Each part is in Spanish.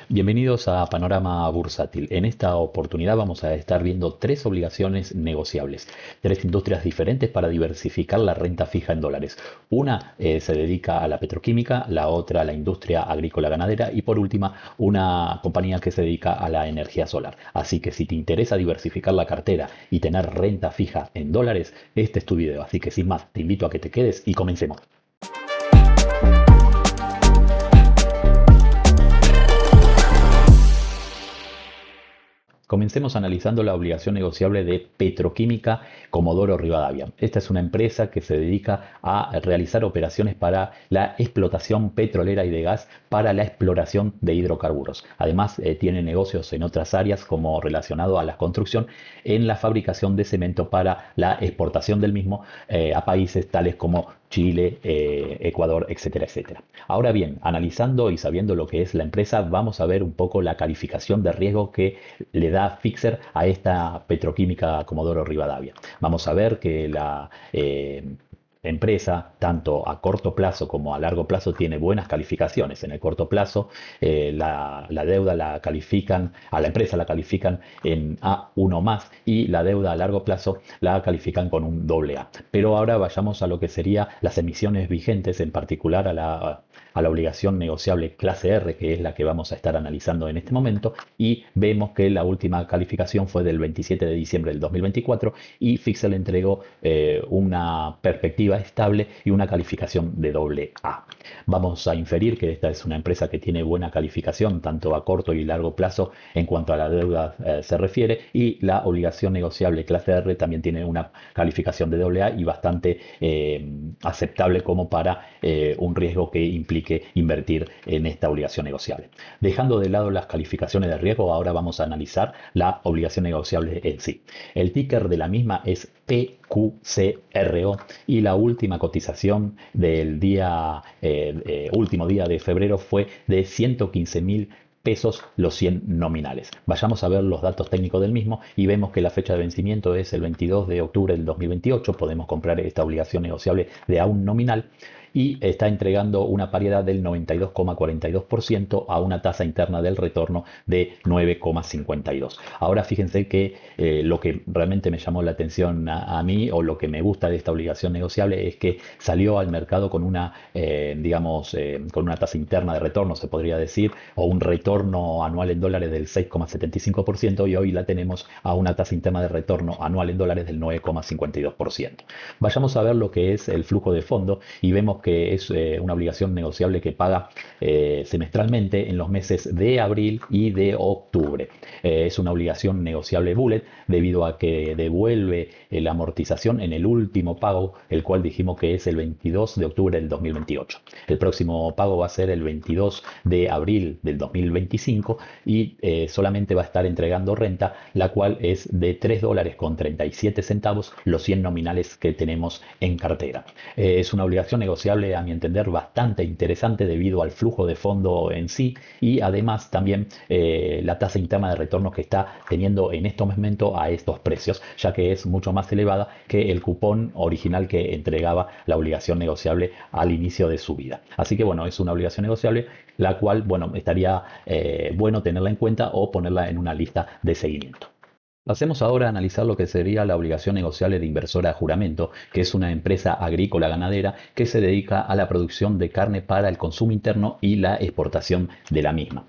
Bienvenidos a Panorama Bursátil. En esta oportunidad vamos a estar viendo tres obligaciones negociables, tres industrias diferentes para diversificar la renta fija en dólares. Una se dedica a la petroquímica, la otra a la industria agrícola ganadera y por última una compañía que se dedica a la energía solar. Así que si te interesa diversificar la cartera y tener renta fija en dólares, este es tu video. Así que sin más, te invito a que te quedes y comencemos. Comencemos analizando la obligación negociable de Petroquímica Comodoro Rivadavia. Esta es una empresa que se dedica a realizar operaciones para la explotación petrolera y de gas para la exploración de hidrocarburos. Además, tiene negocios en otras áreas como relacionado a la construcción en la fabricación de cemento para la exportación del mismo a países tales como Chile, Ecuador, etcétera, etcétera. Ahora bien, analizando y sabiendo lo que es la empresa, vamos a ver un poco la calificación de riesgo que le da Fixer a esta petroquímica Comodoro Rivadavia. Vamos a ver que la empresa, tanto a corto plazo como a largo plazo, tiene buenas calificaciones. En el corto plazo, la deuda la califican, a la empresa la califican en A1 más y la deuda a largo plazo la califican con un doble A. Pero ahora vayamos a lo que sería las emisiones vigentes, en particular a la obligación negociable clase R, que es la que vamos a estar analizando en este momento, y vemos que la última calificación fue del 27 de diciembre del 2024 y Fixer le entregó una perspectiva estable y una calificación de doble A. Vamos a inferir que esta es una empresa que tiene buena calificación tanto a corto y largo plazo en cuanto a la deuda se refiere, y la obligación negociable clase R también tiene una calificación de doble A y bastante aceptable como para un riesgo que implique invertir en esta obligación negociable. Dejando de lado las calificaciones de riesgo, ahora vamos a analizar la obligación negociable en sí. El ticker de la misma es PQCRO y la última cotización del último día de febrero fue de 115.000 pesos los 100 nominales. Vayamos a ver los datos técnicos del mismo y vemos que la fecha de vencimiento es el 22 de octubre del 2028. Podemos comprar esta obligación negociable de a un nominal y está entregando una paridad del 92,42% a una tasa interna del retorno de 9,52. Ahora fíjense que lo que realmente me llamó la atención a mí, o lo que me gusta de esta obligación negociable, es que salió al mercado con una, con una tasa interna de retorno, se podría decir, o un retorno anual en dólares del 6,75%, y hoy la tenemos a una tasa interna de retorno anual en dólares del 9,52%. Vayamos a ver lo que es el flujo de fondo y vemos que es una obligación negociable que paga semestralmente en los meses de abril y de octubre. Es una obligación negociable bullet debido a que devuelve la amortización en el último pago, el cual dijimos que es el 22 de octubre del 2028. El próximo pago va a ser el 22 de abril del 2025 y solamente va a estar entregando renta, la cual es de $3,37 los 100 nominales que tenemos en cartera. Es una obligación negociable, a mi entender, bastante interesante debido al flujo de fondo en sí y además también la tasa interna de retorno que está teniendo en estos momentos a estos precios, ya que es mucho más elevada que el cupón original que entregaba la obligación negociable al inicio de su vida. Así que bueno, es una obligación negociable la cual, bueno, estaría bueno tenerla en cuenta o ponerla en una lista de seguimiento. Pasemos ahora a analizar lo que sería la obligación negociable de Inversora Juramento, que es una empresa agrícola ganadera que se dedica a la producción de carne para el consumo interno y la exportación de la misma.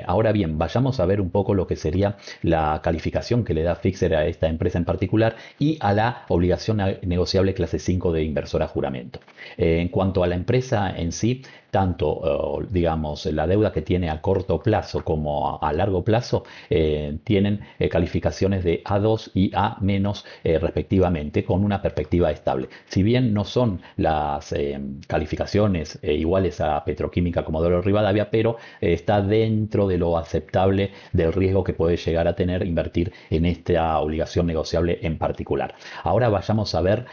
Ahora bien, vayamos a ver un poco lo que sería la calificación que le da Fixer a esta empresa en particular y a la obligación negociable clase 5 de Inversora Juramento. En cuanto a la empresa en sí, tanto digamos la deuda que tiene a corto plazo como a largo plazo tienen calificaciones de A2 y A menos respectivamente, con una perspectiva estable. Si bien no son las calificaciones iguales a Petroquímica Comodoro Rivadavia, pero está dentro de lo aceptable del riesgo que puede llegar a tener invertir en esta obligación negociable en particular. Ahora vayamos a ver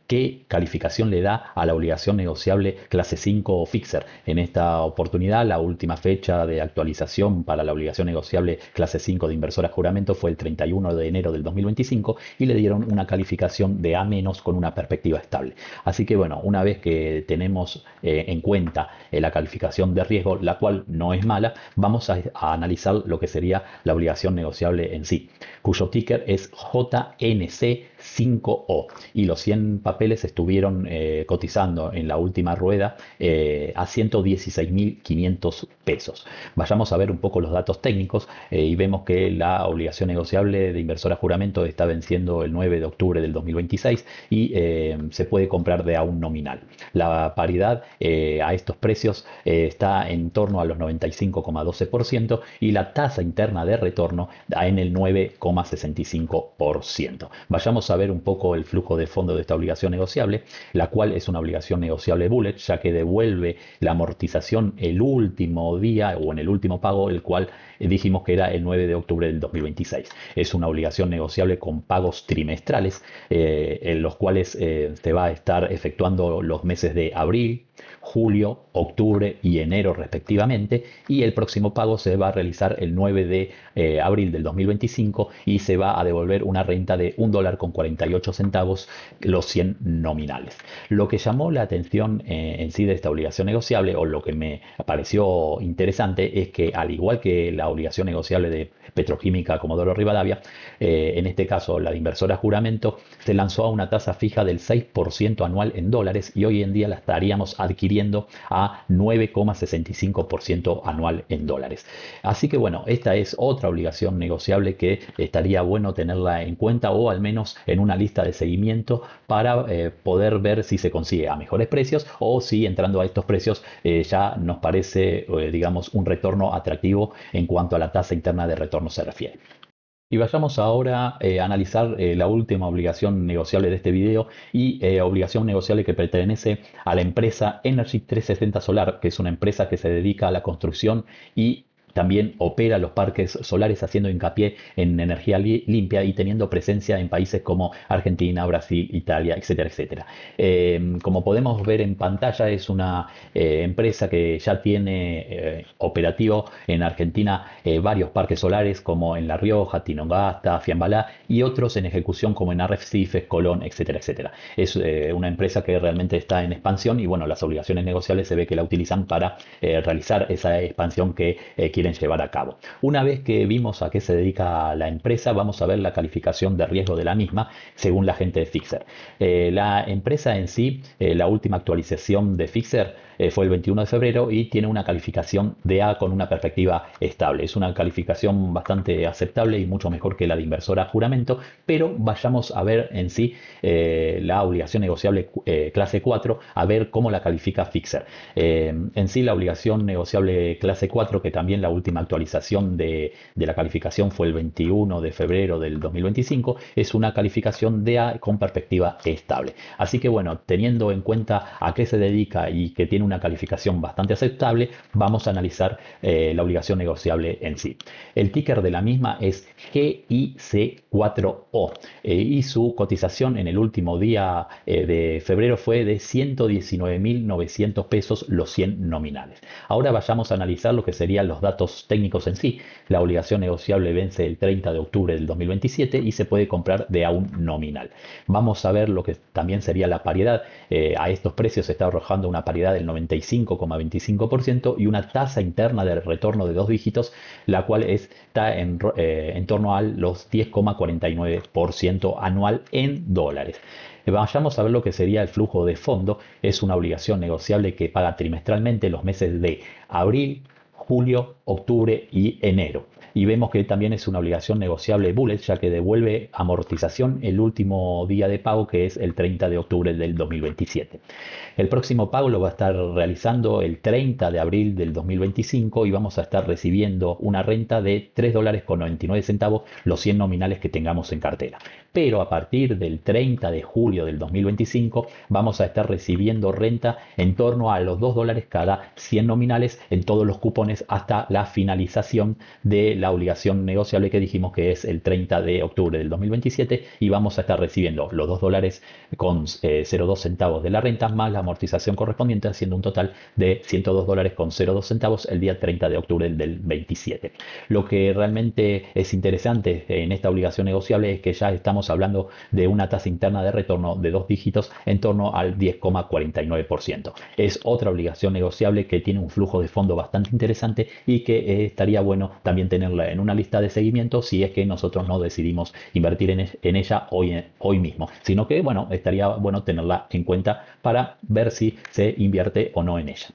qué calificación le da a la obligación negociable clase 5 Fixer. En esta oportunidad, la última fecha de actualización para la obligación negociable clase 5 de inversor a juramento fue el 31 de enero del 2025 y le dieron una calificación de A- con una perspectiva estable. Así que bueno, una vez que tenemos en cuenta la calificación de riesgo, la cual no es mala, vamos a analizar lo que sería la obligación negociable en sí, cuyo ticker es JNC5O y los 100 papeles estuvieron cotizando en la última rueda a 116.500 pesos. Vayamos a ver un poco los datos técnicos y vemos que la obligación negociable de inversor a juramento está venciendo el 9 de octubre del 2026 y se puede comprar de a un nominal. La paridad a estos precios está en torno a los 95,12% y la tasa interna de retorno en el 9,65%. Vayamos a ver un poco el flujo de fondo de esta obligación negociable, la cual es una obligación negociable bullet, ya que devuelve la amortización el último día o en el último pago, el cual dijimos que era el 9 de octubre del 2026. Es una obligación negociable con pagos trimestrales, en los cuales se va a estar efectuando los meses de abril, julio, octubre y enero respectivamente, y el próximo pago se va a realizar el 9 de abril del 2025 y se va a devolver una renta de $1,48 los 100 nominales. Lo que llamó la atención en sí de esta obligación negociable, o lo que me pareció interesante, es que al igual que la obligación negociable de Petroquímica Comodoro Rivadavia, en este caso la de inversora a juramento, se lanzó a una tasa fija del 6% anual en dólares y hoy en día la estaríamos adquiriendo a 9,65% anual en dólares. Así que bueno, esta es otra obligación negociable que estaría bueno tenerla en cuenta o al menos en una lista de seguimiento para poder ver si se consigue a mejores precios o si entrando a estos precios ya nos parece digamos un retorno atractivo en cuanto a la tasa interna de retorno se refiere. Y vayamos ahora a analizar la última obligación negociable de este video y obligación negociable que pertenece a la empresa Energy 360 Solar, que es una empresa que se dedica a la construcción y también opera los parques solares haciendo hincapié en energía limpia y teniendo presencia en países como Argentina, Brasil, Italia, etcétera, etcétera. Como podemos ver en pantalla, es una empresa que ya tiene operativo en Argentina varios parques solares como en La Rioja, Tinogasta, Fiambalá y otros en ejecución como en Arrecifes, Colón, etcétera, etcétera. Es una empresa que realmente está en expansión y bueno, las obligaciones negociables se ve que la utilizan para realizar esa expansión que quieren llevar a cabo. Una vez que vimos a qué se dedica la empresa, vamos a ver la calificación de riesgo de la misma según la gente de Fixer. La empresa en sí, la última actualización de Fixer fue el 21 de febrero y tiene una calificación de A con una perspectiva estable. Es una calificación bastante aceptable y mucho mejor que la de inversora a juramento, pero vayamos a ver en sí la obligación negociable clase 4, a ver cómo la califica Fixer. En sí la obligación negociable clase 4, que también la última actualización de la calificación fue el 21 de febrero del 2025, es una calificación de A con perspectiva estable. Así que bueno, teniendo en cuenta a qué se dedica y que tiene una calificación bastante aceptable, vamos a analizar la obligación negociable en sí. El ticker de la misma es GIC4O y su cotización en el último día de febrero fue de 119.900 pesos los 100 nominales. Ahora vayamos a analizar lo que serían los datos técnicos en sí. La obligación negociable vence el 30 de octubre del 2027 y se puede comprar de a un nominal. Vamos a ver lo que también sería la paridad. A estos precios se está arrojando una paridad del 95,25% y una tasa interna de retorno de 2 dígitos, la cual está en torno a los 10,49% anual en dólares. Vayamos a ver lo que sería el flujo de fondo. Es una obligación negociable que paga trimestralmente los meses de abril, julio, octubre y enero. Y vemos que también es una obligación negociable bullet, ya que devuelve amortización el último día de pago, que es el 30 de octubre del 2027. El próximo pago lo va a estar realizando el 30 de abril del 2025 y vamos a estar recibiendo una renta de $3,99 los 100 nominales que tengamos en cartera. Pero a partir del 30 de julio del 2025 vamos a estar recibiendo renta en torno a los $2 cada 100 nominales en todos los cupones operaciones hasta la finalización de la obligación negociable que dijimos que es el 30 de octubre del 2027 y vamos a estar recibiendo los $2 con 0,2 centavos de la renta más la amortización correspondiente, haciendo un total de $102 con 0,2 centavos el día 30 de octubre del 27. Lo que realmente es interesante en esta obligación negociable es que ya estamos hablando de una tasa interna de retorno de 2 dígitos en torno al 10,49%. Es otra obligación negociable que tiene un flujo de fondo bastante interesante y que estaría bueno también tenerla en una lista de seguimiento si es que nosotros no decidimos invertir en ella hoy mismo, sino que bueno, estaría bueno tenerla en cuenta para ver si se invierte o no en ella.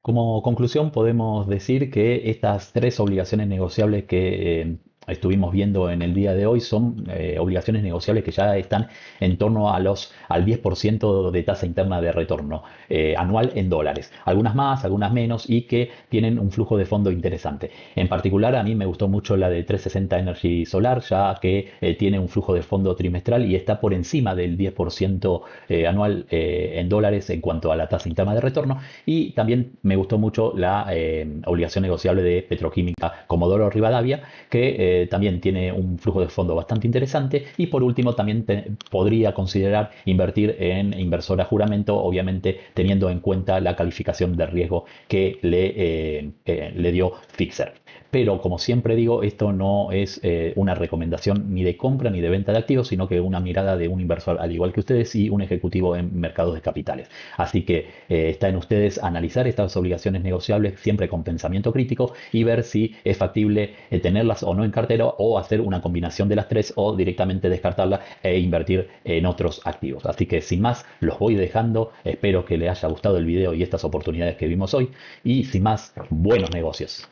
Como conclusión, podemos decir que estas tres obligaciones negociables que estuvimos viendo en el día de hoy son obligaciones negociables que ya están en torno al 10% de tasa interna de retorno anual en dólares. Algunas más, algunas menos y que tienen un flujo de fondo interesante. En particular, a mí me gustó mucho la de 360 Energy Solar, ya que tiene un flujo de fondo trimestral y está por encima del 10% anual en dólares en cuanto a la tasa interna de retorno. Y también me gustó mucho la obligación negociable de Petroquímica Comodoro Rivadavia, que también tiene un flujo de fondo bastante interesante. Y por último, también podría considerar invertir en inversor a juramento, obviamente teniendo en cuenta la calificación de riesgo que le dio Fixer. Pero como siempre digo, esto no es una recomendación ni de compra ni de venta de activos, sino que una mirada de un inversor al igual que ustedes y un ejecutivo en mercados de capitales. Así que está en ustedes analizar estas obligaciones negociables siempre con pensamiento crítico y ver si es factible tenerlas o no en cartera o hacer una combinación de las tres o directamente descartarlas e invertir en otros activos. Así que sin más, los voy dejando. Espero que les haya gustado el video y estas oportunidades que vimos hoy. Y sin más, buenos negocios.